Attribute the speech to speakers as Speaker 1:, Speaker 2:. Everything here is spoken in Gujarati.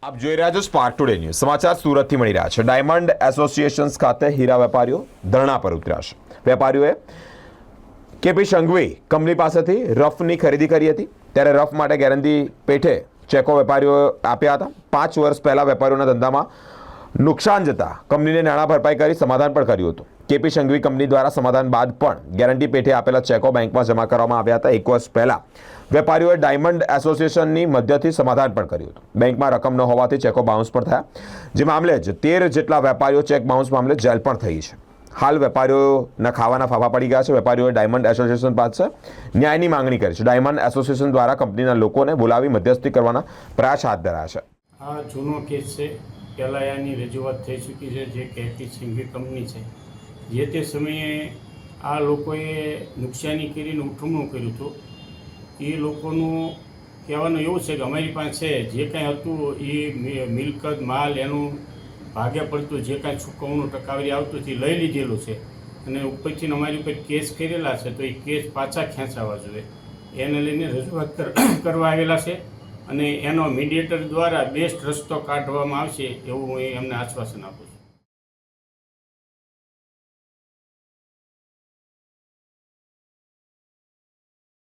Speaker 1: આપ જોઈ રહ્યા છો સ્પાર્ક ટુડે ન્યૂઝ સમાચાર સુરતથી મળી રહ્યા છે। ડાયમંડ એસોસિએશન્સ ખાતે હીરા વેપારીઓ ધરણા પર ઉતર્યા છે। વેપારીઓએ કેપી સંઘવી કંપની પાસેથી રફની ખરીદી કરી હતી, ત્યારે રફ માટે ગેરંટી પેઠે ચેકો વેપારીઓએ આપ્યા હતા। 5 વર્ષ પહેલા વેપારીઓના ધંધામાં નુકસાન જતા કંપનીને નાણાં ભરપાઈ કરી સમાધાન પણ કર્યું હતું। કેપી સંઘવી કંપની દ્વારા સમાધાન બાદ પણ ગેરંટી પેઠે આપેલા ચેકો બેંકમાં જમા કરવામાં આવ્યા હતા। 1 વર્ષ પહેલા વેપારીઓએ ડાયમંડ એસોસિએશનની મદદથી સમાધાન પણ કર્યું હતું। બેંકમાં રકમ ન હોવાથી ચેકો બાઉન્સ પણ થયા, જે મામલે જ 13 જેટલા વેપારીઓ ચેક બાઉન્સ મામલે જેલ પણ થઈ છે। હાલ વેપારીઓના ખાવાના ફાફા પડી ગયા છે। વેપારીઓએ ડાયમંડ એસોસિએશન પાસે ન્યાયની માંગણી કરી છે। ડાયમંડ એસોસિએશન દ્વારા કંપનીના લોકોને બોલાવી મધ્યસ્થી કરવાના પ્રયાસ હાથ ધરાયા છે।
Speaker 2: આ જૂનો કેસ છે, પહેલાં એની રજૂઆત થઈ ચૂકી છે। જે કેપી સંઘવી કંપની છે, જે તે સમયે આ લોકોએ નુકસાની કરીને ઉઠમણું કર્યું હતું। એ લોકોનું કહેવાનું એવું છે કે અમારી પાસે જે કાંઈ હતું એ મિલકત માલ એનું ભાગે પડતું જે કાંઈ ચૂકવણું ટકાવારી આવતું તે લઈ લીધેલું છે, અને ઉપરથી અમારી ઉપર કેસ કરેલા છે, તો એ કેસ પાછા ખેંચાવા જોઈએ એને લઈને રજૂઆત કરવા આવેલા છે। અને એનો મીડિયેટર દ્વારા બેસ્ટ રસ્તો કાઢવામાં આવશે એવું હું એમને આશ્વાસન આપું છું।